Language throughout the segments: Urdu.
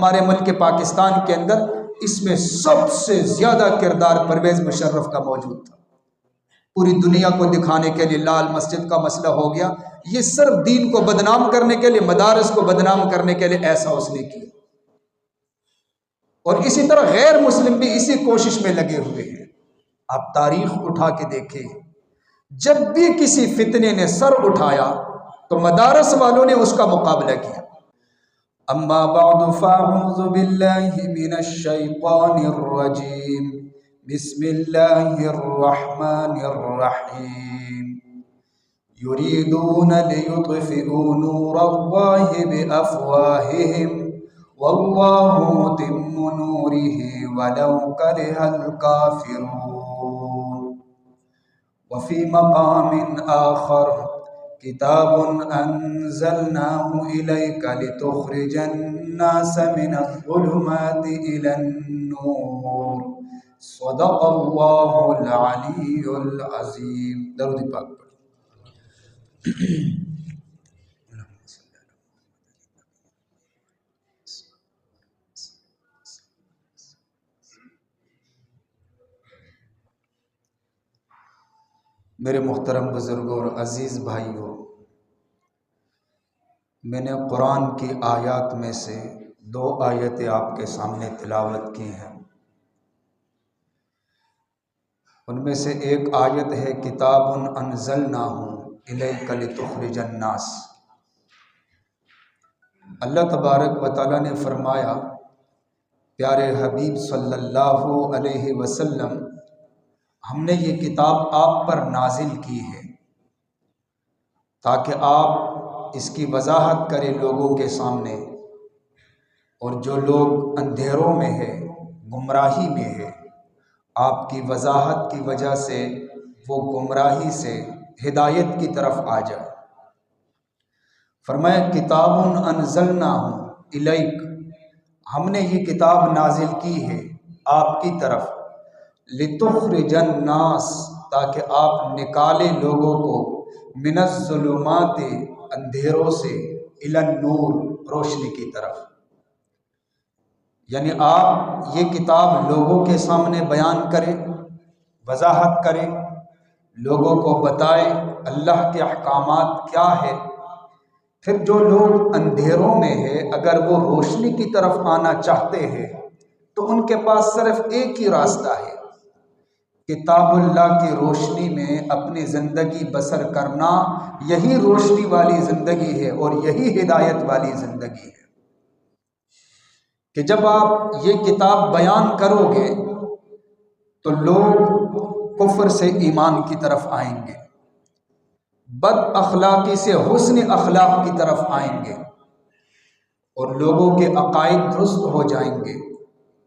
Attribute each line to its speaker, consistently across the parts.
Speaker 1: ہمارے ملک پاکستان کے اندر اس میں سب سے زیادہ کردار پرویز مشرف کا موجود تھا۔ پوری دنیا کو دکھانے کے لیے لال مسجد کا مسئلہ ہو گیا، یہ صرف دین کو بدنام کرنے کے لیے، مدارس کو بدنام کرنے کے لیے ایسا اس نے کیا۔ اور اسی طرح غیر مسلم بھی اسی کوشش میں لگے ہوئے ہیں۔ آپ تاریخ اٹھا کے دیکھیں، جب بھی کسی فتنے نے سر اٹھایا تو مدارس والوں نے اس کا مقابلہ کیا۔ اما بعد فاعوذ باللہ من الشیطان الرجیم، بسم اللہ الرحمن الرحیم، یریدون لیطفئوا نور اللہ بافواہہم واللہ متم نورہ ولو کرہ الکافرون۔ وفی مقام آخر کتاب انزلناہ الیک لتخرج الناس من الظلمات الی النور، صدق اللہ العلی العظیم۔ درود پاک پڑھیں۔ میرے محترم بزرگوں اور عزیز بھائیوں، میں نے قرآن کی آیات میں سے 2 آیتیں آپ کے سامنے تلاوت کی ہیں۔ ان میں سے ایک آیت ہے کتاب انزلناہ الیک لتخرج الناس۔ اللہ تبارک و تعالیٰ نے فرمایا، پیارے حبیب صلی اللہ علیہ وسلم، ہم نے یہ کتاب آپ پر نازل کی ہے تاکہ آپ اس کی وضاحت کریں لوگوں کے سامنے، اور جو لوگ اندھیروں میں ہے، گمراہی میں ہے، آپ کی وضاحت کی وجہ سے وہ گمراہی سے ہدایت کی طرف آ جائے۔ فرمایا کتاب انزلناہ الیک، ہم نے یہ کتاب نازل کی ہے آپ کی طرف، لتخرج الناس، تاکہ آپ نکالیں لوگوں کو، من الظلمات، اندھیروں سے، الی النور، روشنی کی طرف۔ یعنی آپ یہ کتاب لوگوں کے سامنے بیان کریں، وضاحت کریں، لوگوں کو بتائیں اللہ کے احکامات کیا ہے۔ پھر جو لوگ اندھیروں میں ہے، اگر وہ روشنی کی طرف آنا چاہتے ہیں تو ان کے پاس صرف ایک ہی راستہ ہے، کتاب اللہ کی روشنی میں اپنی زندگی بسر کرنا۔ یہی روشنی والی زندگی ہے اور یہی ہدایت والی زندگی ہے کہ جب آپ یہ کتاب بیان کرو گے تو لوگ کفر سے ایمان کی طرف آئیں گے، بد اخلاقی سے حسن اخلاق کی طرف آئیں گے، اور لوگوں کے عقائد درست ہو جائیں گے،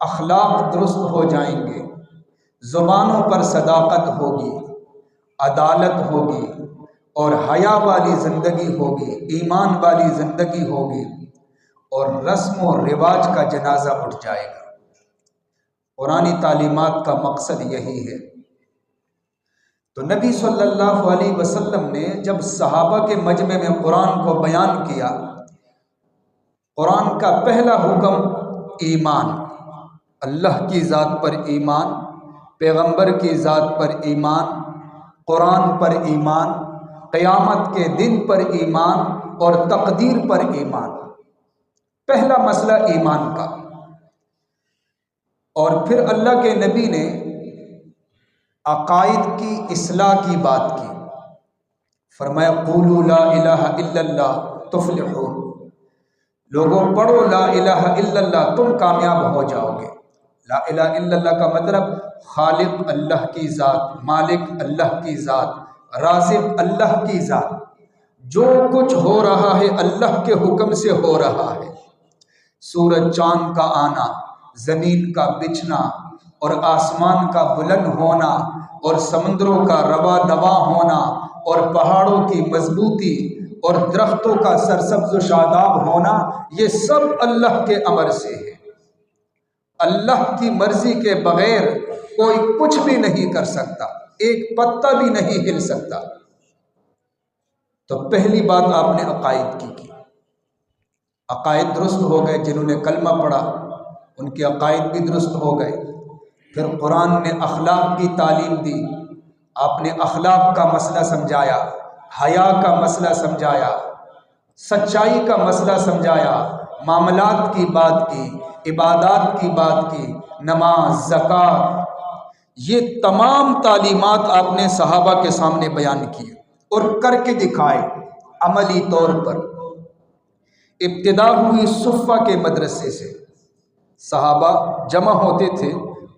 Speaker 1: اخلاق درست ہو جائیں گے، زبانوں پر صداقت ہوگی، عدالت ہوگی، اور حیا والی زندگی ہوگی، ایمان والی زندگی ہوگی، اور رسم و رواج کا جنازہ اٹھ جائے گا۔ قرآنی تعلیمات کا مقصد یہی ہے۔ تو نبی صلی اللہ علیہ وسلم نے جب صحابہ کے مجمع میں قرآن کو بیان کیا، قرآن کا پہلا حکم ایمان، اللہ کی ذات پر ایمان، پیغمبر کی ذات پر ایمان، قرآن پر ایمان، قیامت کے دن پر ایمان، اور تقدیر پر ایمان۔ پہلا مسئلہ ایمان کا۔ اور پھر اللہ کے نبی نے عقائد کی اصلاح کی بات کی، فرمایا قولوا لا الہ الا اللہ تفلحون، لوگوں پڑھو لا الہ الا اللہ، تم کامیاب ہو جاؤ گے۔ لا الہ الا اللہ کا مطلب خالق اللہ کی ذات، مالک اللہ کی ذات، رازق اللہ کی ذات، جو کچھ ہو رہا ہے اللہ کے حکم سے ہو رہا ہے۔ سورج چاند کا آنا، زمین کا بچھنا، اور آسمان کا بلند ہونا، اور سمندروں کا رواں دواں ہونا، اور پہاڑوں کی مضبوطی، اور درختوں کا سرسبز و شاداب ہونا، یہ سب اللہ کے امر سے ہے۔ اللہ کی مرضی کے بغیر کوئی کچھ بھی نہیں کر سکتا، ایک پتا بھی نہیں ہل سکتا۔ تو پہلی بات آپ نے عقائد کی۔ عقائد درست ہو گئے، جنہوں نے کلمہ پڑھا ان کے عقائد بھی درست ہو گئے۔ پھر قرآن نے اخلاق کی تعلیم دی، آپ نے اخلاق کا مسئلہ سمجھایا، حیا کا مسئلہ سمجھایا، سچائی کا مسئلہ سمجھایا، معاملات کی بات کی، عبادات کی بات کی، نماز، زکوٰۃ، یہ تمام تعلیمات آپ نے صحابہ کے سامنے بیان کی اور کر کے دکھائے عملی طور پر۔ ابتدا ہوئی صفہ کے مدرسے سے، صحابہ جمع ہوتے تھے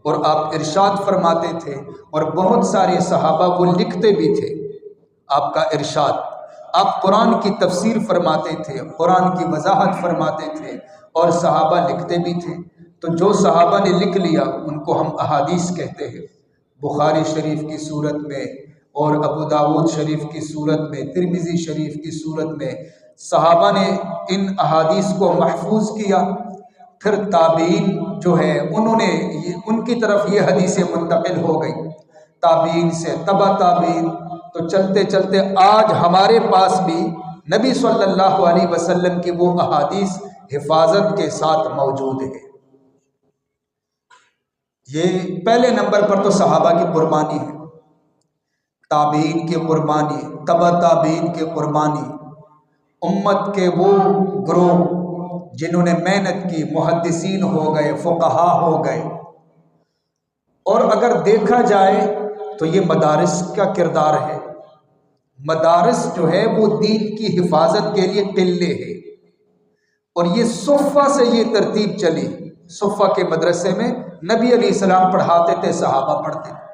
Speaker 1: اور آپ ارشاد فرماتے تھے، اور بہت سارے صحابہ وہ لکھتے بھی تھے آپ کا ارشاد۔ آپ قرآن کی تفسیر فرماتے تھے، قرآن کی وضاحت فرماتے تھے، اور صحابہ لکھتے بھی تھے۔ تو جو صحابہ نے لکھ لیا ان کو ہم احادیث کہتے ہیں۔ بخاری شریف کی صورت میں اور ابو داود شریف کی صورت میں، ترمذی شریف کی صورت میں صحابہ نے ان احادیث کو محفوظ کیا۔ پھر تابعین جو ہے انہوں نے ان کی طرف یہ حدیثیں منتقل ہو گئی، تابعین سے تبع تابعین، تو چلتے چلتے آج ہمارے پاس بھی نبی صلی اللہ علیہ وسلم کی وہ احادیث حفاظت کے ساتھ موجود ہے۔ یہ پہلے نمبر پر تو صحابہ کی قربانی ہے، تابعین کی قربانی، تبع تابعین کی قربانی، امت کے وہ گروہ جنہوں نے محنت کی، محدثین ہو گئے، فقہا ہو گئے۔ اور اگر دیکھا جائے تو یہ مدارس کا کردار ہے۔ مدارس جو ہے وہ دین کی حفاظت کے لیے قلعے ہے، اور یہ صفہ سے یہ ترتیب چلی۔ صفہ کے مدرسے میں نبی علیہ السلام پڑھاتے تھے، صحابہ پڑھتے تھے۔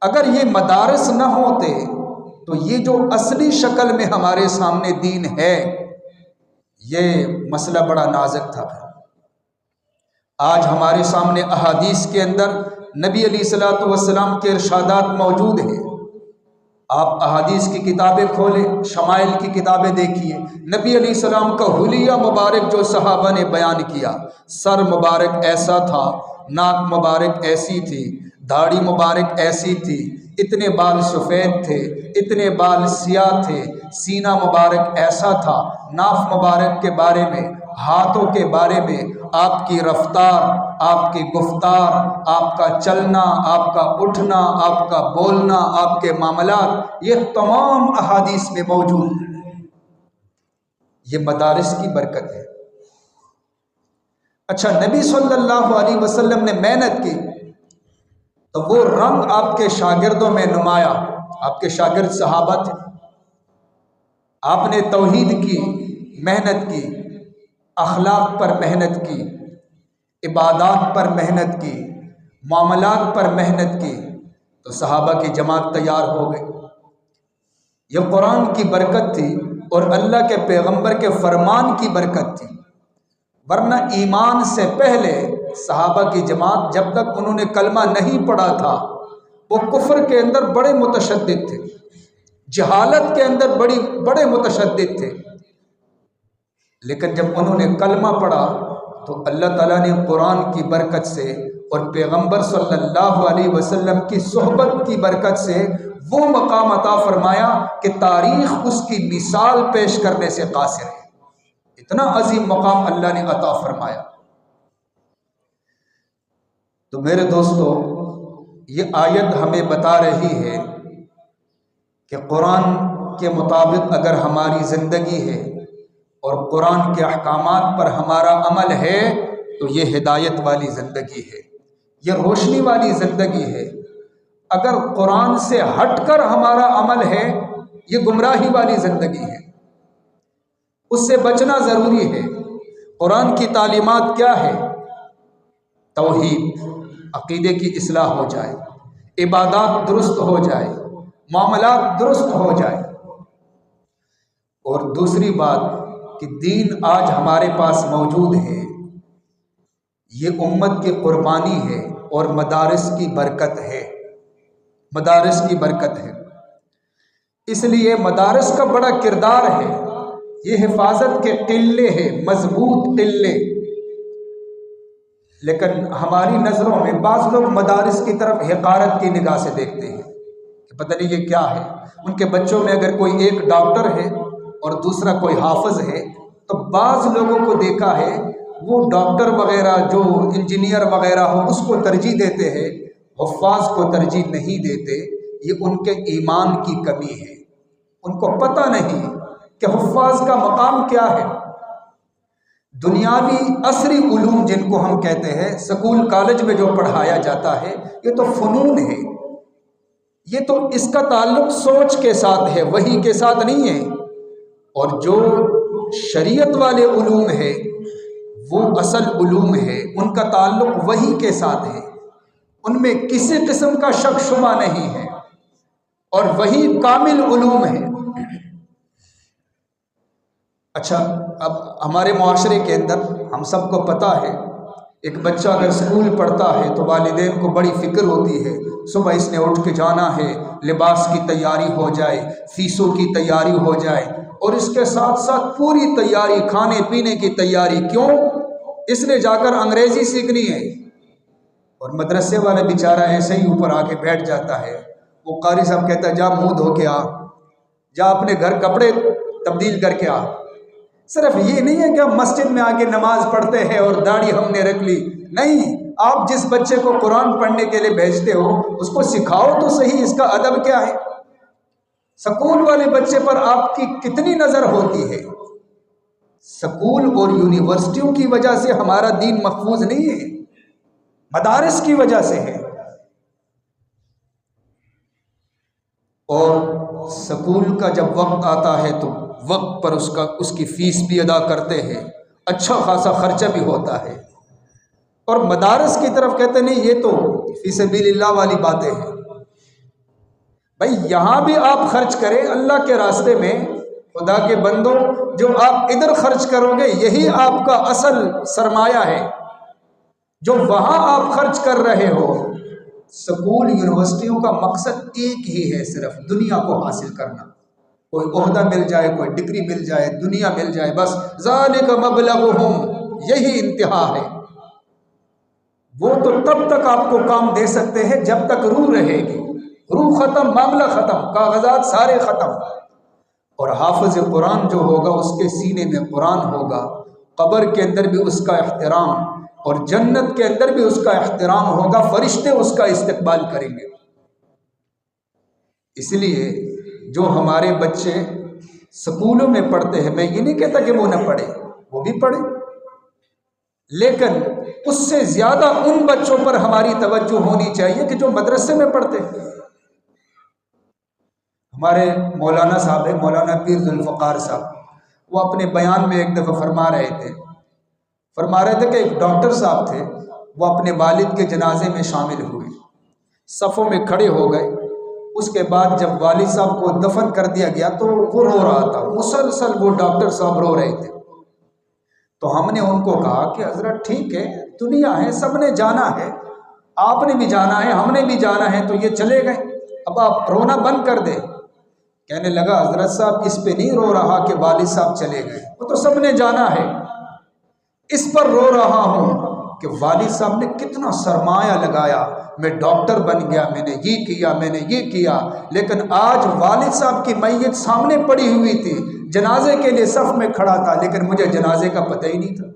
Speaker 1: اگر یہ مدارس نہ ہوتے تو یہ جو اصلی شکل میں ہمارے سامنے دین ہے، یہ مسئلہ بڑا نازک تھا۔ آج ہمارے سامنے احادیث کے اندر نبی علیہ السلام کے ارشادات موجود ہیں۔ آپ احادیث کی کتابیں کھولیں، شمائل کی کتابیں دیکھیے، نبی علیہ السلام کا حلیہ مبارک جو صحابہ نے بیان کیا، سر مبارک ایسا تھا، ناک مبارک ایسی تھی، داڑھی مبارک ایسی تھی، اتنے بال سفید تھے، اتنے بال سیاہ تھے، سینہ مبارک ایسا تھا، ناف مبارک کے بارے میں، ہاتھوں کے بارے میں، آپ کی رفتار، آپ کی گفتار، آپ کا چلنا، آپ کا اٹھنا، آپ کا بولنا، آپ کے معاملات، یہ تمام احادیث میں موجود ہیں۔ یہ مدارس کی برکت ہے۔ اچھا، نبی صلی اللہ علیہ وسلم نے محنت کی تو وہ رنگ آپ کے شاگردوں میں نمایاں۔ آپ کے شاگرد صحابہ تھے، آپ نے توحید کی محنت کی، اخلاق پر محنت کی، عبادات پر محنت کی، معاملات پر محنت کی، تو صحابہ کی جماعت تیار ہو گئی۔ یہ قرآن کی برکت تھی اور اللہ کے پیغمبر کے فرمان کی برکت تھی، ورنہ ایمان سے پہلے صحابہ کی جماعت جب تک انہوں نے کلمہ نہیں پڑھا تھا وہ کفر کے اندر بڑے متشدد تھے، جہالت کے اندر بڑے متشدد تھے، لیکن جب انہوں نے کلمہ پڑھا تو اللہ تعالیٰ نے قرآن کی برکت سے اور پیغمبر صلی اللہ علیہ وسلم کی صحبت کی برکت سے وہ مقام عطا فرمایا کہ تاریخ اس کی مثال پیش کرنے سے قاصر ہے۔ اتنا عظیم مقام اللہ نے عطا فرمایا۔ تو میرے دوستو، یہ آیت ہمیں بتا رہی ہے کہ قرآن کے مطابق اگر ہماری زندگی ہے اور قرآن کے احکامات پر ہمارا عمل ہے تو یہ ہدایت والی زندگی ہے، یہ روشنی والی زندگی ہے۔ اگر قرآن سے ہٹ کر ہمارا عمل ہے یہ گمراہی والی زندگی ہے، اس سے بچنا ضروری ہے۔ قرآن کی تعلیمات کیا ہے؟ توحید، عقیدے کی اصلاح ہو جائے، عبادات درست ہو جائے، معاملات درست ہو جائے۔ اور دوسری بات کہ دین آج ہمارے پاس موجود ہے، یہ امت کی قربانی ہے اور مدارس کی برکت ہے، مدارس کی برکت ہے۔ اس لیے مدارس کا بڑا کردار ہے، یہ حفاظت کے قلعے ہیں، مضبوط قلعے۔ لیکن ہماری نظروں میں بعض لوگ مدارس کی طرف حقارت کی نگاہ سے دیکھتے ہیں کہ پتہ نہیں یہ کیا ہے۔ ان کے بچوں میں اگر کوئی ایک ڈاکٹر ہے اور دوسرا کوئی حافظ ہے تو بعض لوگوں کو دیکھا ہے وہ ڈاکٹر وغیرہ جو انجینئر وغیرہ ہو اس کو ترجیح دیتے ہیں، حفاظ کو ترجیح نہیں دیتے۔ یہ ان کے ایمان کی کمی ہے، ان کو پتہ نہیں کہ حفاظ کا مقام کیا ہے۔ دنیاوی عصری علوم جن کو ہم کہتے ہیں، سکول کالج میں جو پڑھایا جاتا ہے، یہ تو فنون ہے، یہ تو اس کا تعلق سوچ کے ساتھ ہے، وحی کے ساتھ نہیں ہے۔ اور جو شریعت والے علوم ہے وہ اصل علوم ہے، ان کا تعلق وحی کے ساتھ ہے، ان میں کسی قسم کا شک شبہ نہیں ہے، اور وہی کامل علوم ہے۔ اچھا، اب ہمارے معاشرے کے اندر ہم سب کو پتہ ہے، ایک بچہ اگر اسکول پڑھتا ہے تو والدین کو بڑی فکر ہوتی ہے، صبح اس نے اٹھ کے جانا ہے، لباس کی تیاری ہو جائے، فیسوں کی تیاری ہو جائے، اور اس کے ساتھ ساتھ پوری تیاری، کھانے پینے کی تیاری۔ کیوں؟ اس نے جا کر انگریزی سیکھنی ہے۔ اور مدرسے والا بیچارہ ایسے ہی اوپر آ کے بیٹھ جاتا ہے، وہ قاری صاحب کہتا ہے جا منہ دھو کے آ، جا اپنے گھر کپڑے تبدیل کر کے آ۔ صرف یہ نہیں ہے کہ ہم مسجد میں آ کے نماز پڑھتے ہیں اور داڑھی ہم نے رکھ لی، نہیں، آپ جس بچے کو قرآن پڑھنے کے لیے بھیجتے ہو اس کو سکھاؤ تو صحیح اس کا ادب کیا ہے۔ سکول والے بچے پر آپ کی کتنی نظر ہوتی ہے؟ سکول اور یونیورسٹیوں کی وجہ سے ہمارا دین محفوظ نہیں ہے، مدارس کی وجہ سے ہے۔ اور سکول کا جب وقت آتا ہے تو وقت پر اس کی فیس بھی ادا کرتے ہیں، اچھا خاصا خرچہ بھی ہوتا ہے۔ اور مدارس کی طرف کہتے نہیں، یہ تو فی سبیل اللہ والی باتیں ہیں۔ بھائی یہاں بھی آپ خرچ کریں اللہ کے راستے میں، خدا کے بندوں، جو آپ ادھر خرچ کرو گے یہی آپ کا اصل سرمایہ ہے، جو وہاں آپ خرچ کر رہے ہو۔ سکول یونیورسٹیوں کا مقصد ایک ہی ہے، صرف دنیا کو حاصل کرنا، کوئی عہدہ مل جائے، کوئی ڈگری مل جائے، دنیا مل جائے، بس ذالک مبلغہم، یہی انتہا ہے۔ وہ تو تب تک آپ کو کام دے سکتے ہیں جب تک روح رہے گی، روح ختم معاملہ ختم، کاغذات سارے ختم۔ اور حافظ قرآن جو ہوگا اس کے سینے میں قرآن ہوگا، قبر کے اندر بھی اس کا احترام، اور جنت کے اندر بھی اس کا احترام ہوگا، فرشتے اس کا استقبال کریں گے۔ اس لیے جو ہمارے بچے سکولوں میں پڑھتے ہیں، میں یہ نہیں کہتا کہ وہ نہ پڑھے، وہ بھی پڑھے، لیکن اس سے زیادہ ان بچوں پر ہماری توجہ ہونی چاہیے کہ جو مدرسے میں پڑھتے ہیں۔ ہمارے مولانا صاحب ہیں، مولانا پیر ذوالفقار صاحب، وہ اپنے بیان میں ایک دفعہ فرما رہے تھے کہ ایک ڈاکٹر صاحب تھے، وہ اپنے والد کے جنازے میں شامل ہوئے، صفوں میں کھڑے ہو گئے۔ اس کے بعد جب والد صاحب کو دفن کر دیا گیا تو وہ رو رہا تھا، مسلسل وہ ڈاکٹر صاحب رو رہے تھے۔ تو ہم نے ان کو کہا کہ حضرت ٹھیک ہے، دنیا ہے، سب نے جانا ہے، آپ نے بھی جانا ہے، ہم نے بھی جانا ہے، تو یہ چلے گئے، اب آپ رونا بند کر دیں۔ کہنے لگا حضرت صاحب اس پہ نہیں رو رہا کہ والد صاحب چلے گئے، وہ تو سب نے جانا ہے، اس پر رو رہا ہوں کہ والد صاحب نے کتنا سرمایہ لگایا، میں ڈاکٹر بن گیا، میں نے یہ کیا، میں نے یہ کیا، لیکن آج والد صاحب کی میت سامنے پڑی ہوئی تھی، جنازے کے لیے صف میں کھڑا تھا، لیکن مجھے جنازے کا پتہ ہی نہیں تھا۔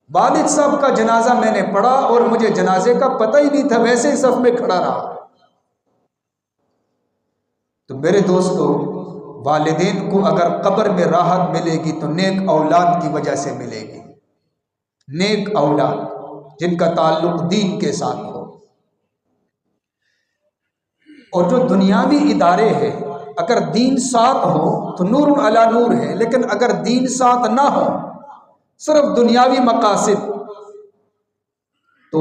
Speaker 1: والد صاحب کا جنازہ میں نے پڑھا اور مجھے جنازے کا پتہ ہی نہیں تھا، ویسے ہی صف میں کھڑا رہا۔ تو میرے دوستو، والدین کو اگر قبر میں راحت ملے گی تو نیک اولاد کی وجہ سے ملے گی، نیک اولاد جن کا تعلق دین کے ساتھ ہو۔ اور جو دنیاوی ادارے ہیں، اگر دین ساتھ ہو تو نور علی نور ہے، لیکن اگر دین ساتھ نہ ہو، صرف دنیاوی مقاصد، تو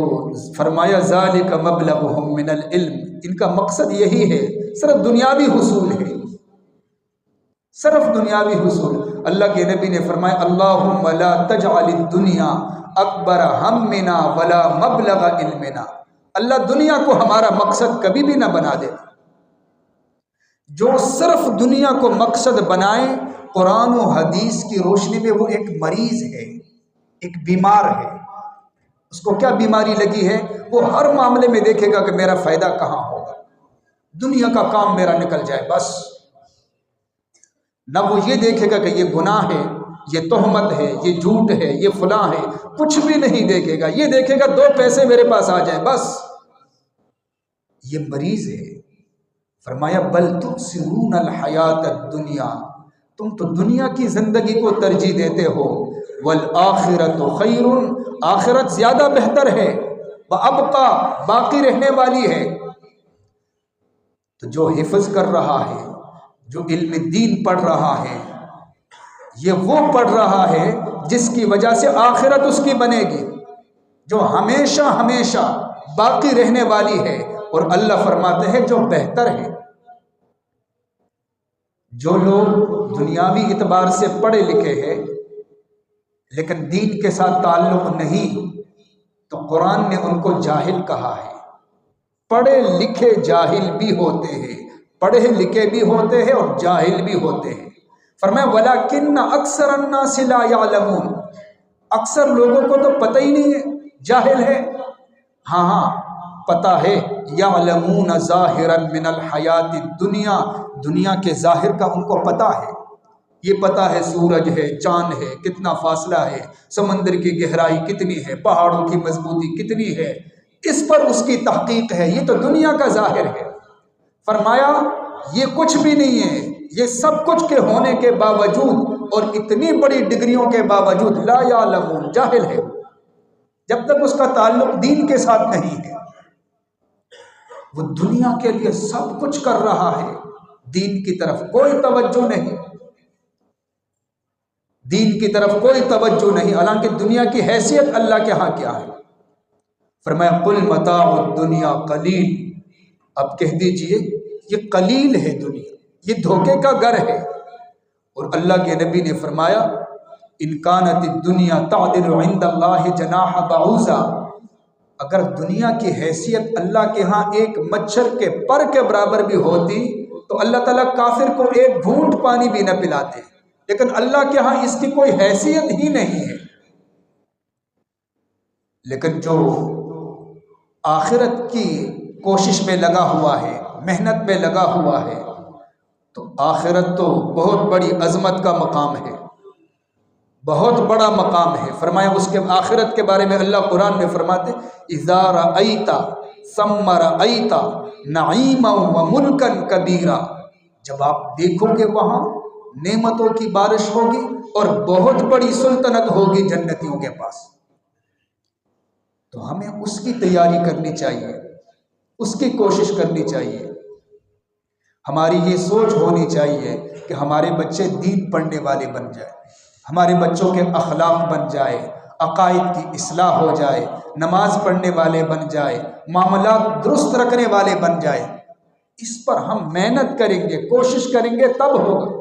Speaker 1: فرمایا ذالک مبلغہم من العلم، ان کا مقصد یہی ہے، صرف دنیاوی حصول ہے، صرف دنیاوی حصول۔ اللہ کے نبی نے فرمایا اللہم لا تجعل الدنیا اکبر ہمنا ولا مبلغ علمنا، اللہ دنیا کو ہمارا مقصد کبھی بھی نہ بنا دے۔ جو صرف دنیا کو مقصد بنائے، قرآن و حدیث کی روشنی میں وہ ایک مریض ہے، ایک بیمار ہے۔ اس کو کیا بیماری لگی ہے؟ وہ ہر معاملے میں دیکھے گا کہ میرا فائدہ کہاں ہوگا، دنیا کا کام میرا نکل جائے بس۔ نہ وہ یہ دیکھے گا کہ یہ گناہ ہے، یہ تہمت ہے، یہ جھوٹ ہے، یہ فلاں ہے، کچھ بھی نہیں دیکھے گا۔ یہ دیکھے گا 2 پیسے میرے پاس آ جائیں بس۔ یہ مریض ہے۔ فرمایا بل تؤثرون الحیات الدنیا، تم تو دنیا کی زندگی کو ترجیح دیتے ہو، والآخرۃ خیر، آخرت زیادہ بہتر ہے، وابقیٰ، باقی رہنے والی ہے۔ تو جو حفظ کر رہا ہے، جو علم دین پڑھ رہا ہے، یہ وہ پڑھ رہا ہے جس کی وجہ سے آخرت اس کی بنے گی، جو ہمیشہ ہمیشہ باقی رہنے والی ہے۔ اور اللہ فرماتے ہیں جو بہتر ہے۔ جو لوگ دنیاوی اعتبار سے پڑھے لکھے ہیں لیکن دین کے ساتھ تعلق نہیں، تو قرآن نے ان کو جاہل کہا ہے۔ پڑھے لکھے جاہل بھی ہوتے ہیں، پڑھے لکھے بھی ہوتے ہیں اور جاہل بھی ہوتے ہیں۔ فرمایا وَلَكِنَّ أَكْثَرَ النَّاسِ لَا يَعْلَمُونَ، اکثر لوگوں کو تو پتہ ہی نہیں ہے، جاہل ہے۔ ہاں پتہ ہے، يَعْلَمُونَ ظَاهِرًا مِنَ الْحَيَاةِ الدُّنْيَا، دنیا کے ظاہر کا ان کو پتہ ہے۔ یہ پتہ ہے سورج ہے، چاند ہے، کتنا فاصلہ ہے، سمندر کی گہرائی کتنی ہے، پہاڑوں کی مضبوطی کتنی ہے، اس پر اس کی تحقیق ہے۔ یہ تو دنیا کا ظاہر ہے۔ فرمایا یہ کچھ بھی نہیں ہے، یہ سب کچھ کے ہونے کے باوجود اور اتنی بڑی ڈگریوں کے باوجود لا یعلمون، جاہل ہے، جب تک اس کا تعلق دین کے ساتھ نہیں ہے۔ وہ دنیا کے لیے سب کچھ کر رہا ہے، دین کی طرف کوئی توجہ نہیں، دین کی طرف کوئی توجہ نہیں، حالانکہ دنیا کی حیثیت اللہ کے ہاں کیا ہے۔ فرمایا قل متاع الدنیا قلیل، اب کہہ دیجئے یہ قلیل ہے دنیا، یہ دھوکے کا گھر ہے۔ اور اللہ کے نبی نے فرمایا ان کانت الدنیا تعدل عند اللہ جناح بعوضہ، اگر دنیا کی حیثیت اللہ کے ہاں ایک مچھر کے پر کے برابر بھی ہوتی تو اللہ تعالیٰ کافر کو ایک گھونٹ پانی بھی نہ پلاتے، لیکن اللہ کے ہاں اس کی کوئی حیثیت ہی نہیں ہے۔ لیکن جو آخرت کی کوشش میں لگا ہوا ہے، محنت میں لگا ہوا ہے، تو آخرت تو بہت بڑی عظمت کا مقام ہے، بہت بڑا مقام ہے۔ فرمایا اس کے آخرت کے بارے میں اللہ قرآن میں فرماتے اذا رأیت ثم رأیت نعیما وملکا کبیرا، جب آپ دیکھو گے وہاں نعمتوں کی بارش ہوگی اور بہت بڑی سلطنت ہوگی جنتیوں کے پاس۔ تو ہمیں اس کی تیاری کرنی چاہیے، اس کی کوشش کرنی چاہیے۔ ہماری یہ سوچ ہونی چاہیے کہ ہمارے بچے دین پڑھنے والے بن جائیں، ہمارے بچوں کے اخلاق بن جائے، عقائد کی اصلاح ہو جائے، نماز پڑھنے والے بن جائے، معاملات درست رکھنے والے بن جائے۔ اس پر ہم محنت کریں گے، کوشش کریں گے، تب ہوگا۔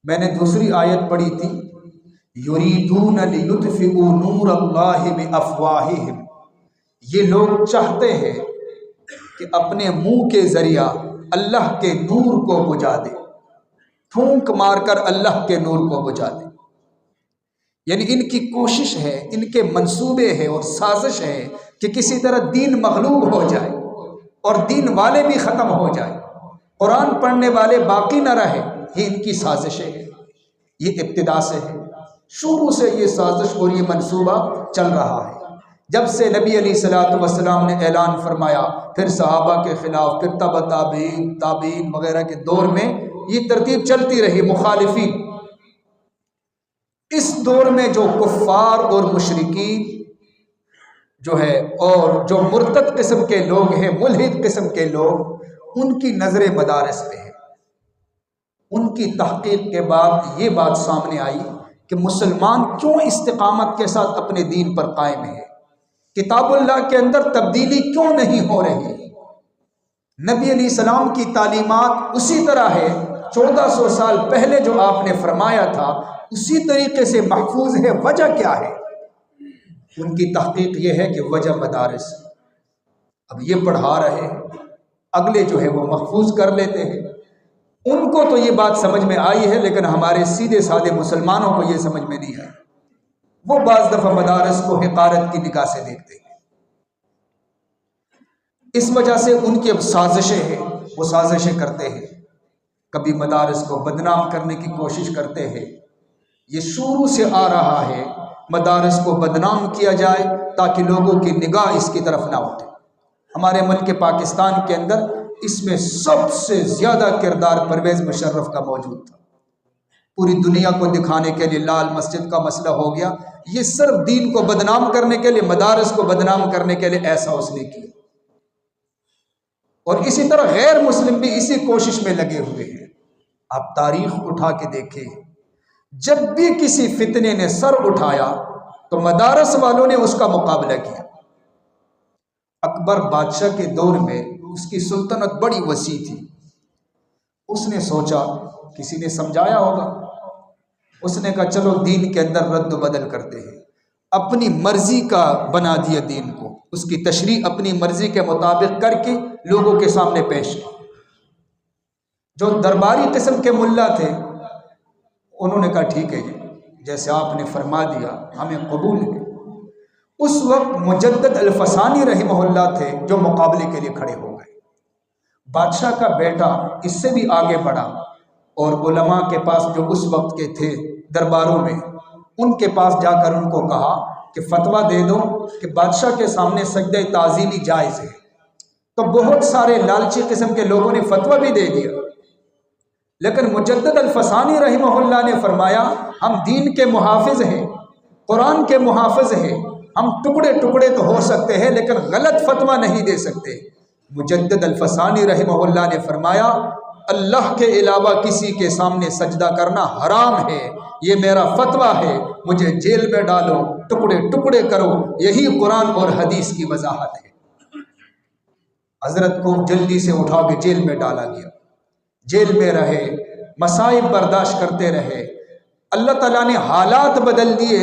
Speaker 1: میں نے دوسری آیت پڑھی تھی یریدون لیطفئوا نور اللہ بافواہہم، یہ لوگ چاہتے ہیں کہ اپنے منہ کے ذریعہ اللہ کے نور کو بجھا دے، پھونک مار کر اللہ کے نور کو بجھا دے۔ یعنی ان کی کوشش ہے، ان کے منصوبے ہیں اور سازش ہے کہ کسی طرح دین مغلوب ہو جائے اور دین والے بھی ختم ہو جائے، قرآن پڑھنے والے باقی نہ رہے۔ یہ ان کی سازشیں ہیں، یہ ابتدا سے ہے، شروع سے یہ سازش اور یہ منصوبہ چل رہا ہے۔ جب سے نبی علیہ الصلوۃ والسلام نے اعلان فرمایا، پھر صحابہ کے خلاف، پھر تبع تابعین، تابعین وغیرہ کے دور میں یہ ترتیب چلتی رہی، مخالفین۔ اس دور میں جو کفار اور مشرکین جو ہے اور جو مرتد قسم کے لوگ ہیں، ملحد قسم کے لوگ، ان کی نظر مدارس پہ ہے۔ ان کی تحقیق کے بعد یہ بات سامنے آئی کہ مسلمان کیوں استقامت کے ساتھ اپنے دین پر قائم ہے، کتاب اللہ کے اندر تبدیلی کیوں نہیں ہو رہی، نبی علیہ السلام کی تعلیمات اسی طرح ہے، 1400 سال پہلے جو آپ نے فرمایا تھا اسی طریقے سے محفوظ ہے۔ وجہ کیا ہے؟ ان کی تحقیق یہ ہے کہ وجہ مدارس، اب یہ پڑھا رہے، اگلے جو ہے وہ محفوظ کر لیتے ہیں۔ ان کو تو یہ بات سمجھ میں آئی ہے، لیکن ہمارے سیدھے سادے مسلمانوں کو یہ سمجھ میں نہیں آئی۔ وہ بعض دفعہ مدارس کو حقارت کی نگاہ سے دیکھتے ہیں۔ اس وجہ سے ان کی اب سازشیں ہیں، وہ سازشیں کرتے ہیں، کبھی مدارس کو بدنام کرنے کی کوشش کرتے ہیں۔ یہ شروع سے آ رہا ہے، مدارس کو بدنام کیا جائے تاکہ لوگوں کی نگاہ اس کی طرف نہ اٹھے۔ ہمارے ملک پاکستان کے اندر اس میں سب سے زیادہ کردار پرویز مشرف کا موجود تھا۔ پوری دنیا کو دکھانے کے لیے لال مسجد کا مسئلہ ہو گیا، یہ صرف دین کو بدنام کرنے کے لیے، مدارس کو بدنام کرنے کے لیے ایسا اس نے کیا۔ اور اسی طرح غیر مسلم بھی اسی کوشش میں لگے ہوئے ہیں۔ آپ تاریخ اٹھا کے دیکھیں، جب بھی کسی فتنے نے سر اٹھایا تو مدارس والوں نے اس کا مقابلہ کیا۔ اکبر بادشاہ کے دور میں اس کی سلطنت بڑی وسیع تھی، اس نے سوچا کسی نے سمجھایا ہوگا، اس نے کہا چلو دین کے اندر رد و بدل کرتے ہیں، اپنی مرضی کا بنا دیا دین کو، اس کی تشریح اپنی مرضی کے مطابق کر کے لوگوں کے سامنے پیش کی۔ جو درباری قسم کے ملا تھے انہوں نے کہا ٹھیک ہے جی، جیسے آپ نے فرما دیا ہمیں قبول ہے۔ اس وقت مجدد الفسانی رحمہ اللہ تھے جو مقابلے کے لیے کھڑے ہو گئے۔ بادشاہ کا بیٹا اس سے بھی آگے بڑھا اور علماء کے پاس جو اس وقت کے تھے درباروں میں، ان کے پاس جا کر ان کو کہا کہ فتویٰ دے دو کہ بادشاہ کے سامنے سجدہ تعظیمی جائز ہے۔ تو بہت سارے لالچی قسم کے لوگوں نے فتویٰ بھی دے دیا، لیکن مجدد الفسانی رحمہ اللہ نے فرمایا ہم دین کے محافظ ہیں، قرآن کے محافظ ہیں، ہم ٹکڑے ٹکڑے تو ہو سکتے ہیں لیکن غلط فتویٰ نہیں دے سکتے۔ مجدد الفسانی رحمہ اللہ نے فرمایا اللہ کے علاوہ کسی کے سامنے سجدہ کرنا حرام ہے، یہ میرا فتویٰ ہے، مجھے جیل میں ڈالو، ٹکڑے ٹکڑے کرو، یہی قرآن اور حدیث کی وضاحت ہے۔ حضرت کو جلدی سے اٹھا کے جیل میں ڈالا گیا، جیل میں رہے، مصائب برداشت کرتے رہے۔ اللہ تعالیٰ نے حالات بدل دیے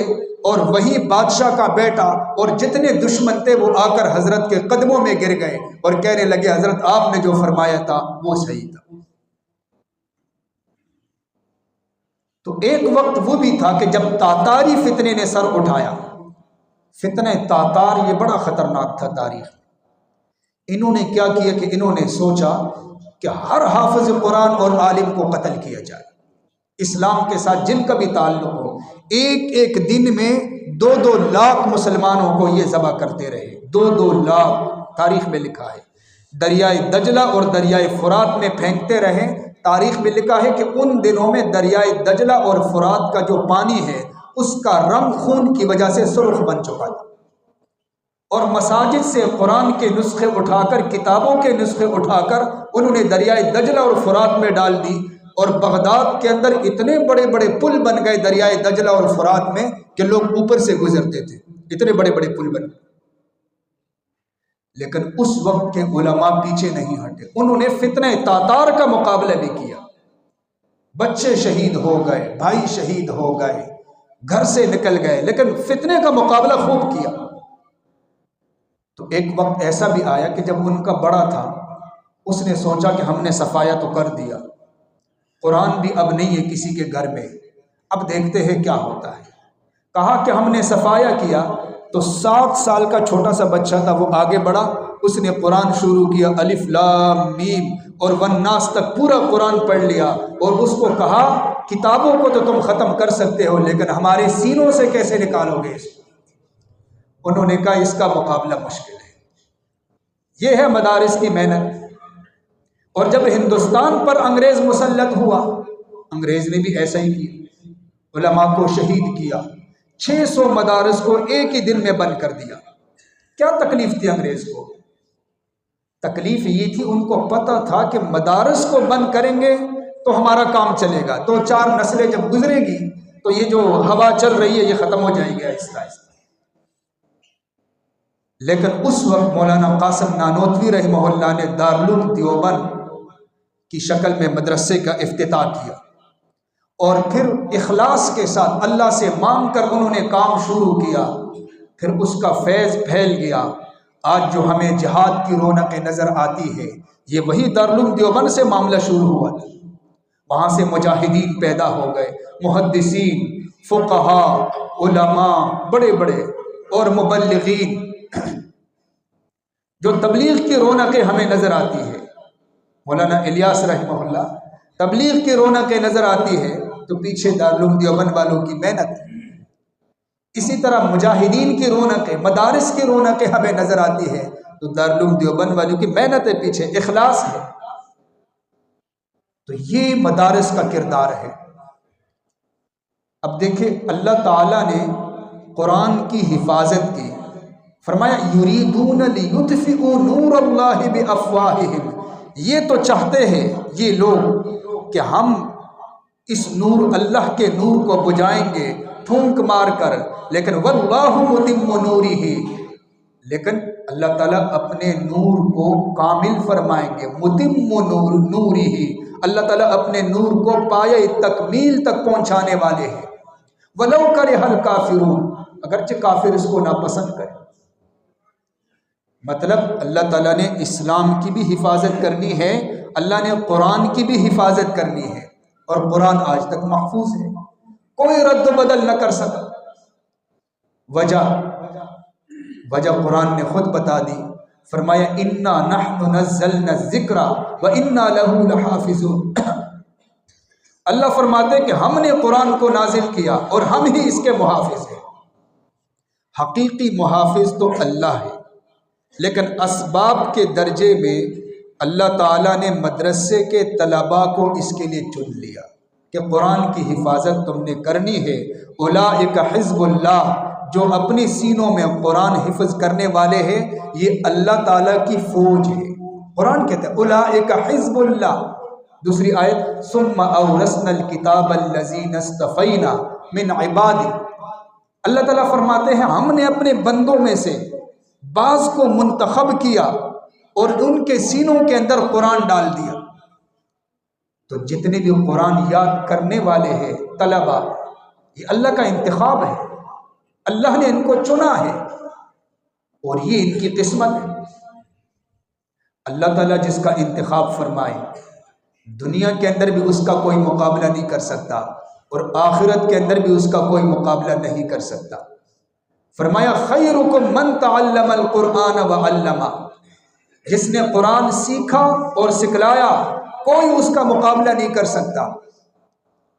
Speaker 1: اور وہی بادشاہ کا بیٹا اور جتنے دشمن تھے وہ آ کر حضرت کے قدموں میں گر گئے اور کہنے لگے حضرت آپ نے جو فرمایا تھا وہ صحیح تھا۔ تو ایک وقت وہ بھی تھا کہ جب تاتاری فتنے نے سر اٹھایا۔ فتنہ تاتار یہ بڑا خطرناک تھا تاریخ میں۔ انہوں نے کیا کیا کہ انہوں نے سوچا کہ ہر حافظ قرآن اور عالم کو قتل کیا جائے، اسلام کے ساتھ جن کا بھی تعلق ہو۔ ایک ایک دن میں 2-2 لاکھ مسلمانوں کو یہ ذبح کرتے رہے، 2-2 لاکھ تاریخ میں لکھا ہے۔ دریائے دجلہ اور دریائے فرات میں پھینکتے رہے۔ تاریخ میں لکھا ہے کہ ان دنوں میں دریائے دجلہ اور فرات کا جو پانی ہے اس کا رنگ خون کی وجہ سے سرخ بن چکا تھا، اور مساجد سے قرآن کے نسخے اٹھا کر، کتابوں کے نسخے اٹھا کر انہوں نے دریائے دجلہ اور فرات میں ڈال دی، اور بغداد کے اندر اتنے بڑے بڑے پل بن گئے دریائے دجلہ اور فرات میں کہ لوگ اوپر سے گزرتے تھے، اتنے بڑے بڑے پل بن گئے۔ لیکن اس وقت کے علماء پیچھے نہیں ہٹے، انہوں نے فتنہ تاتار کا مقابلہ بھی کیا۔ بچے شہید ہو گئے، بھائی شہید ہو گئے، گھر سے نکل گئے، لیکن فتنے کا مقابلہ خوب کیا۔ تو ایک وقت ایسا بھی آیا کہ جب ان کا بڑا تھا، اس نے سوچا کہ ہم نے صفایا تو کر دیا، قرآن بھی اب نہیں ہے کسی کے گھر میں، اب دیکھتے ہیں کیا ہوتا ہے۔ کہا کہ ہم نے صفایا کیا تو 7 سال کا چھوٹا سا بچہ تھا، وہ آگے بڑھا، اس نے قرآن شروع کیا، الف لام میم اور والناس تک پورا قرآن پڑھ لیا، اور اس کو کہا کتابوں کو تو تم ختم کر سکتے ہو لیکن ہمارے سینوں سے کیسے نکالو گے اس کو؟ انہوں نے کہا اس کا مقابلہ مشکل ہے۔ یہ ہے مدارس کی محنت۔ اور جب ہندوستان پر انگریز مسلط ہوا، انگریز نے بھی ایسا ہی کیا، علماء کو شہید کیا، 600 مدارس کو ایک ہی دن میں بند کر دیا۔ کیا تکلیف تھی انگریز کو؟ تکلیف یہ تھی، ان کو پتہ تھا کہ مدارس کو بند کریں گے تو ہمارا کام چلے گا، 2-4 نسلیں جب گزرے گی تو یہ جو ہوا چل رہی ہے یہ ختم ہو جائے گی آہستہ آہستہ۔ لیکن اس وقت مولانا قاسم نانوتوی رحمہ اللہ نے دارالعلوم دیوبند کی شکل میں مدرسے کا افتتاح کیا، اور پھر اخلاص کے ساتھ اللہ سے مانگ کر انہوں نے کام شروع کیا، پھر اس کا فیض پھیل گیا۔ آج جو ہمیں جہاد کی رونقیں نظر آتی ہے یہ وہی دارالعلوم دیوبند سے معاملہ شروع ہوا تھا۔ وہاں سے مجاہدین پیدا ہو گئے، محدثین، فقہا، علماء بڑے بڑے اور مبلغین۔ جو تبلیغ کی رونقیں ہمیں نظر آتی ہے، مولانا الیاس رحمہ اللہ تبلیغ کی رونقیں نظر آتی ہے تو پیچھے دارالعلوم دیوبند والوں کی محنت ہے۔ اسی طرح مجاہدین کی رونقیں، مدارس کی رونقیں ہمیں نظر آتی ہے تو دارالعلوم دیوبند والوں کی محنت ہے، پیچھے اخلاص ہے۔ تو یہ مدارس کا کردار ہے۔ اب دیکھیں اللہ تعالیٰ نے قرآن کی حفاظت کی، فرمایا یریدون لیطفئوا نور اللہ بافواہہم، یہ تو چاہتے ہیں یہ لوگ کہ ہم اس نور، اللہ کے نور کو بجھائیں گے پھونک مار کر، لیکن واللہ متم نورہ، لیکن اللہ تعالیٰ اپنے نور کو کامل فرمائیں گے، متم نورہ، اللہ تعالیٰ اپنے نور کو پایہ تکمیل تک پہنچانے والے ہیں۔ وَلَوْ كَرِهَ الْكَافِرُونَ، اگرچہ کافر اس کو ناپسند کرے۔ مطلب اللہ تعالیٰ نے اسلام کی بھی حفاظت کرنی ہے، اللہ نے قرآن کی بھی حفاظت کرنی ہے، اور قرآن آج تک محفوظ ہے، کوئی رد و بدل نہ کر سکا۔ وجہ قرآن نے خود بتا دی، فرمایا اِنَّا نَحْنُ نَزَّلْنَا الذِّكْرَ وَإِنَّا لَهُ لَحَافِظُونَ، اللہ فرماتے کہ ہم نے قرآن کو نازل کیا اور ہم ہی اس کے محافظ ہیں۔ حقیقی محافظ تو اللہ ہے، لیکن اسباب کے درجے میں اللہ تعالیٰ نے مدرسے کے طلباء کو اس کے لیے چن لیا کہ قرآن کی حفاظت تم نے کرنی ہے۔ اولئک حزب اللہ، جو اپنی سینوں میں قرآن حفظ کرنے والے ہیں، یہ اللہ تعالیٰ کی فوج ہے۔ قرآن کہتا ہے اولئک حزب اللہ۔ دوسری آیت ثم اورثنا الکتاب الذین اصطفینا من عبادی، اللہ تعالیٰ فرماتے ہیں ہم نے اپنے بندوں میں سے بعض کو منتخب کیا اور ان کے سینوں کے اندر قرآن ڈال دیا۔ تو جتنے بھی قرآن یاد کرنے والے ہیں طلباء، یہ اللہ کا انتخاب ہے، اللہ نے ان کو چنا ہے اور یہ ان کی قسمت ہے۔ اللہ تعالیٰ جس کا انتخاب فرمائے، دنیا کے اندر بھی اس کا کوئی مقابلہ نہیں کر سکتا اور آخرت کے اندر بھی اس کا کوئی مقابلہ نہیں کر سکتا۔ فرمایا خیرکم من تعلم القرآن وعلمہ، جس نے قرآن سیکھا اور سکھلایا، کوئی اس کا مقابلہ نہیں کر سکتا۔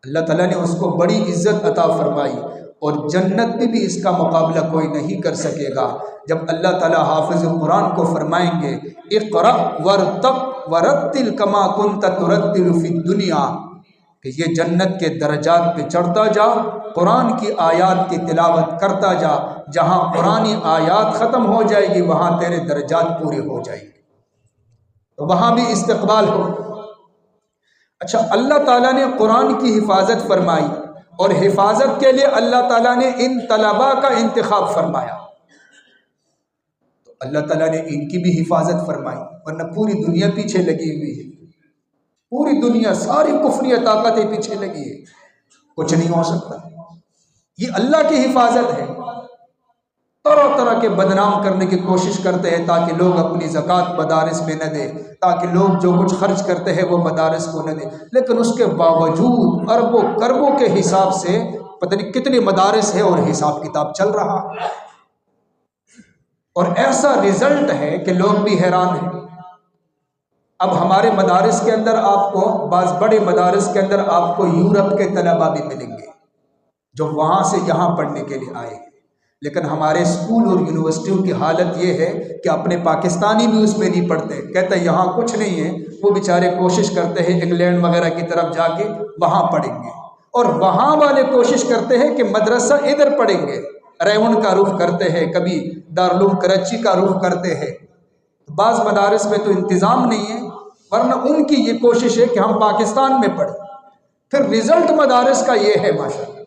Speaker 1: اللہ تعالیٰ نے اس کو بڑی عزت عطا فرمائی اور جنت میں بھی اس کا مقابلہ کوئی نہیں کر سکے گا۔ جب اللہ تعالیٰ حافظ قرآن کو فرمائیں گے اقرأ ورتق ورتل کما کنت ترتل فی الدنیا، کہ یہ جنت کے درجات پہ چڑھتا جا، قرآن کی آیات کی تلاوت کرتا جا، جہاں قرآنی آیات ختم ہو جائے گی وہاں تیرے درجات پورے ہو جائیں گے، تو وہاں بھی استقبال ہو۔ اچھا، اللہ تعالیٰ نے قرآن کی حفاظت فرمائی اور حفاظت کے لیے اللہ تعالیٰ نے ان طلباء کا انتخاب فرمایا، تو اللہ تعالیٰ نے ان کی بھی حفاظت فرمائی، ورنہ پوری دنیا پیچھے لگی ہوئی ہے، پوری دنیا ساری کفری طاقتیں پیچھے لگی ہے، کچھ نہیں ہو سکتا۔ یہ اللہ کی حفاظت ہے۔ طرح طرح کے بدنام کرنے کی کوشش کرتے ہیں تاکہ لوگ اپنی زکوٰۃ مدارس میں نہ دیں، تاکہ لوگ جو کچھ خرچ کرتے ہیں وہ مدارس کو نہ دیں، لیکن اس کے باوجود اربوں کربوں کے حساب سے پتہ نہیں کتنے مدارس ہیں اور حساب کتاب چل رہا، اور ایسا رزلٹ ہے کہ لوگ بھی حیران ہیں۔ اب ہمارے مدارس کے اندر آپ کو، بعض بڑے مدارس کے اندر آپ کو یورپ کے طلباء بھی ملیں گے جو وہاں سے یہاں پڑھنے کے لیے آئے ہیں، لیکن ہمارے اسکول اور یونیورسٹیوں کی حالت یہ ہے کہ اپنے پاکستانی بھی اس میں نہیں پڑھتے، کہتے ہیں یہاں کچھ نہیں ہے، وہ بیچارے کوشش کرتے ہیں انگلینڈ وغیرہ کی طرف جا کے وہاں پڑھیں گے، اور وہاں والے کوشش کرتے ہیں کہ مدرسہ ادھر پڑھیں گے، ریون کا رخ کرتے ہیں، کبھی دارالعلوم کراچی کا رخ کرتے ہیں۔ بعض مدارس میں تو انتظام نہیں ہے، ورنہ ان کی یہ کوشش ہے کہ ہم پاکستان میں پڑھیں، پھر رزلٹ مدارس کا یہ ہے ماشاءاللہ۔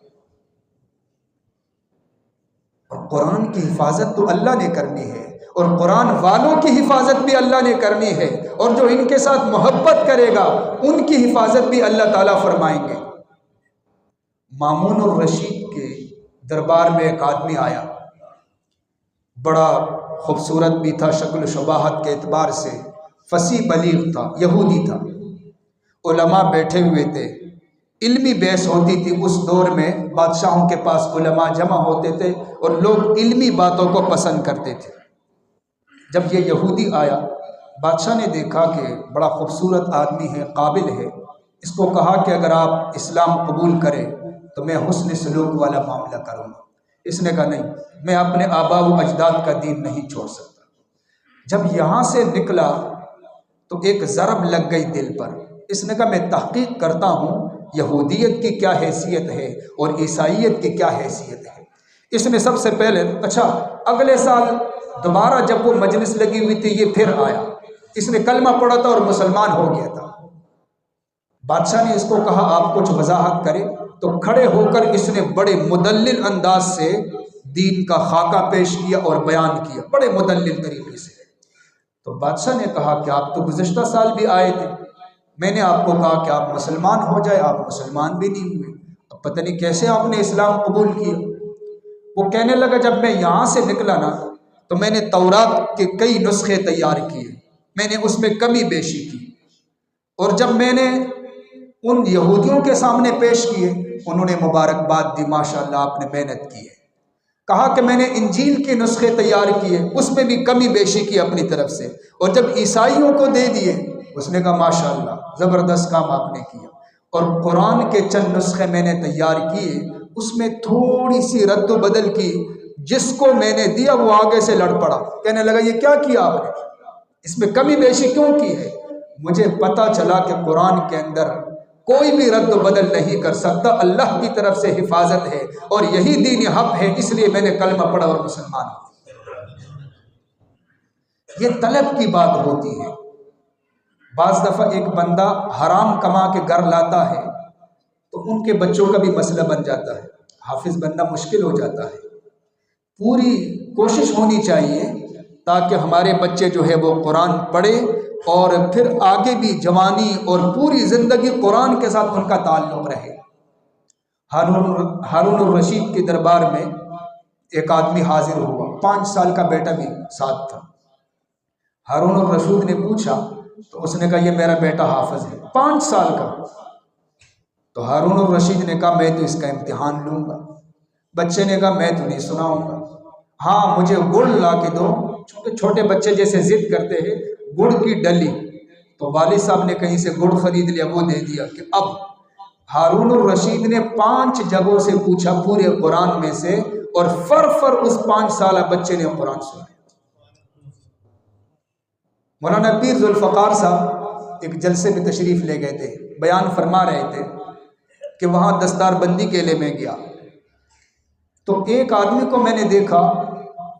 Speaker 1: اور قرآن کی حفاظت تو اللہ نے کرنی ہے، اور قرآن والوں کی حفاظت بھی اللہ نے کرنی ہے، اور جو ان کے ساتھ محبت کرے گا ان کی حفاظت بھی اللہ تعالیٰ فرمائیں گے۔ مامون الرشید کے دربار میں ایک آدمی آیا، بڑا خوبصورت بھی تھا، شکل و شباہت کے اعتبار سے فصیح بلیغ تھا، یہودی تھا، علماء بیٹھے ہوئے تھے، علمی بحث ہوتی تھی۔ اس دور میں بادشاہوں کے پاس علماء جمع ہوتے تھے اور لوگ علمی باتوں کو پسند کرتے تھے۔ جب یہ یہودی آیا، بادشاہ نے دیکھا کہ بڑا خوبصورت آدمی ہے، قابل ہے، اس کو کہا کہ اگر آپ اسلام قبول کریں تو میں حسن سلوک والا معاملہ کروں گا۔ اس نے کہا نہیں، میں اپنے آباء و اجداد کا دین نہیں چھوڑ سکتا۔ جب یہاں سے نکلا تو ایک ضرب لگ گئی دل پر۔ اس نے کہا میں تحقیق کرتا ہوں یہودیت کی کیا حیثیت ہے اور عیسائیت کی کیا حیثیت ہے۔ اس نے سب سے پہلے اگلے سال دوبارہ جب وہ مجلس لگی ہوئی تھی یہ پھر آیا، اس نے کلمہ پڑھا تھا اور مسلمان ہو گیا تھا۔ بادشاہ نے اس کو کہا آپ کچھ وضاحت کرے، تو کھڑے ہو کر اس نے بڑے مدلل انداز سے دین کا خاکہ پیش کیا اور بیان کیا، بڑے مدلل طریقے سے۔ تو بادشاہ نے کہا کہ آپ تو گزشتہ سال بھی آئے تھے، میں نے آپ کو کہا کہ آپ مسلمان ہو جائے، آپ مسلمان بھی نہیں ہوئے، اب پتہ نہیں کیسے آپ نے اسلام قبول کیا۔ وہ کہنے لگا جب میں یہاں سے نکلا نا تو میں نے تورات کے کئی نسخے تیار کیے، میں نے اس میں کمی بیشی کی، اور جب میں نے ان یہودیوں کے سامنے پیش کیے انہوں نے مبارکباد دی، ماشاءاللہ آپ نے محنت کی ہے۔ کہا کہ میں نے انجیل کے نسخے تیار کیے، اس میں بھی کمی بیشی کی اپنی طرف سے، اور جب عیسائیوں کو دے دیے اس نے کہا ماشاءاللہ زبردست کام آپ نے کیا، اور قرآن کے چند نسخے میں نے تیار کیے، اس میں تھوڑی سی رد و بدل کی، جس کو میں نے دیا وہ آگے سے لڑ پڑا، کہنے لگا یہ کیا کیا آپ نے، اس میں کمی بیشی کیوں کی ہے؟ مجھے پتا چلا کہ قرآن کے اندر کوئی بھی رد و بدل نہیں کر سکتا، اللہ کی طرف سے حفاظت ہے اور یہی دین حق ہے، اس لیے میں نے کلمہ پڑھا اور مسلمان ہوں۔ یہ طلب کی بات ہوتی ہے۔ بعض دفعہ ایک بندہ حرام کما کے گھر لاتا ہے تو ان کے بچوں کا بھی مسئلہ بن جاتا ہے، حافظ بننا مشکل ہو جاتا ہے۔ پوری کوشش ہونی چاہیے تاکہ ہمارے بچے جو ہے وہ قرآن پڑھے اور پھر آگے بھی جوانی اور پوری زندگی قرآن کے ساتھ ان کا تعلق رہے۔ ہارون الرشید کے دربار میں ایک آدمی حاضر ہوا، 5 سال کا بیٹا بھی ساتھ تھا۔ ہارون الرشید نے پوچھا تو اس نے کہا یہ میرا بیٹا حافظ ہے، 5 سال کا۔ تو ہارون الرشید نے کہا میں تو اس کا امتحان لوں گا۔ بچے نے کہا میں تو نہیں سناؤں گا، ہاں مجھے گڑ لا کے دو، چونکہ چھوٹے بچے جیسے ضد کرتے ہیں، گڑ کی ڈلی۔ تو والد صاحب نے کہیں سے گڑ خرید لیا، وہ دے دیا کہ اب ہارون الرشید نے 5 جگہوں سے پوچھا پورے قرآن میں سے، اور فر اس 5 سالہ بچے نے قرآن سنا۔ مولانا پیر ذوالفقار صاحب ایک جلسے میں تشریف لے گئے تھے، بیان فرما رہے تھے کہ وہاں دستار بندی کے لیے میں گیا تو ایک آدمی کو میں نے دیکھا،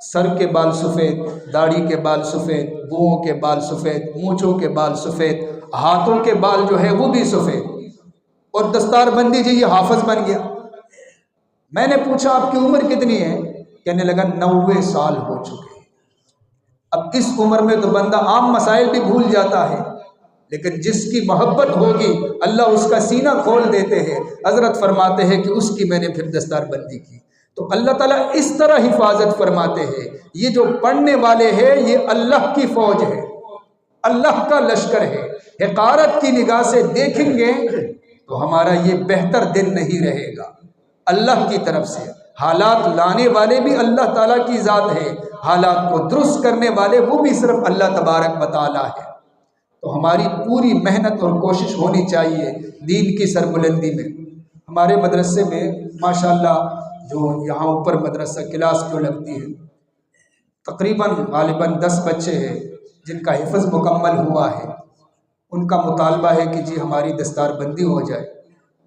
Speaker 1: سر کے بال سفید، داڑھی کے بال سفید، بوؤں کے بال سفید، مونچھوں کے بال سفید، ہاتھوں کے بال جو ہے وہ بھی سفید، اور دستار بندی جی یہ حافظ بن گیا۔ میں نے پوچھا آپ کی عمر کتنی ہے؟ کہنے لگا 90 سال ہو چکے ہیں۔ اب اس عمر میں تو بندہ عام مسائل بھی بھول جاتا ہے، لیکن جس کی محبت ہوگی اللہ اس کا سینہ کھول دیتے ہیں۔ حضرت فرماتے ہیں کہ اس کی میں نے پھر دستار بندی کی، تو اللہ تعالیٰ اس طرح حفاظت فرماتے ہیں۔ یہ جو پڑھنے والے ہیں یہ اللہ کی فوج ہے، اللہ کا لشکر ہے۔ حقارت کی نگاہ سے دیکھیں گے تو ہمارا یہ بہتر دن نہیں رہے گا۔ اللہ کی طرف سے حالات لانے والے بھی اللہ تعالیٰ کی ذات ہے، حالات کو درست کرنے والے وہ بھی صرف اللہ تبارک و تعالیٰ ہے۔ تو ہماری پوری محنت اور کوشش ہونی چاہیے دین کی سربلندی میں۔ ہمارے مدرسے میں ماشاءاللہ جو یہاں اوپر مدرسہ کلاس جو لگتی ہے، تقریباً غالباً 10 بچے ہیں جن کا حفظ مکمل ہوا ہے۔ ان کا مطالبہ ہے کہ جی ہماری دستار بندی ہو جائے۔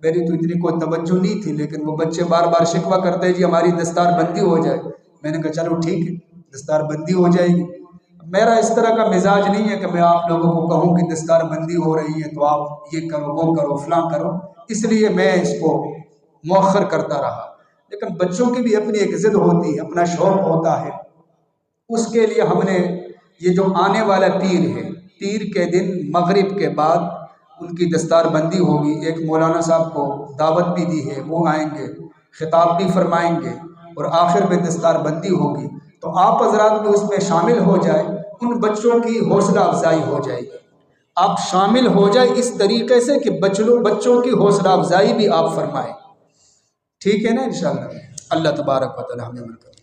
Speaker 1: میری تو اتنی کوئی توجہ نہیں تھی، لیکن وہ بچے بار بار شکوہ کرتے ہیں جی ہماری دستار بندی ہو جائے۔ میں نے کہا چلو ٹھیک ہے، دستار بندی ہو جائے گی۔ میرا اس طرح کا مزاج نہیں ہے کہ میں آپ لوگوں کو کہوں کہ دستار بندی ہو رہی ہے تو آپ یہ کرو وہ کرو فلاں کرو، اس لیے میں اس کو مؤخر کرتا رہا۔ لیکن بچوں کی بھی اپنی ایک ضد ہوتی ہے، اپنا شوق ہوتا ہے، اس کے لیے ہم نے یہ جو آنے والا پیر ہے، پیر کے دن مغرب کے بعد ان کی دستار بندی ہوگی۔ ایک مولانا صاحب کو دعوت بھی دی ہے، وہ آئیں گے، خطاب بھی فرمائیں گے، اور آخر میں دستار بندی ہوگی۔ تو آپ حضرات بھی اس میں شامل ہو جائے، ان بچوں کی حوصلہ افزائی ہو جائے گی۔ آپ شامل ہو جائے اس طریقے سے کہ بچوں کی حوصلہ افزائی بھی آپ فرمائیں، ٹھیک ہے نا؟ انشاءاللہ اللہ تبارک و تعالی ہمیں عمل کریں۔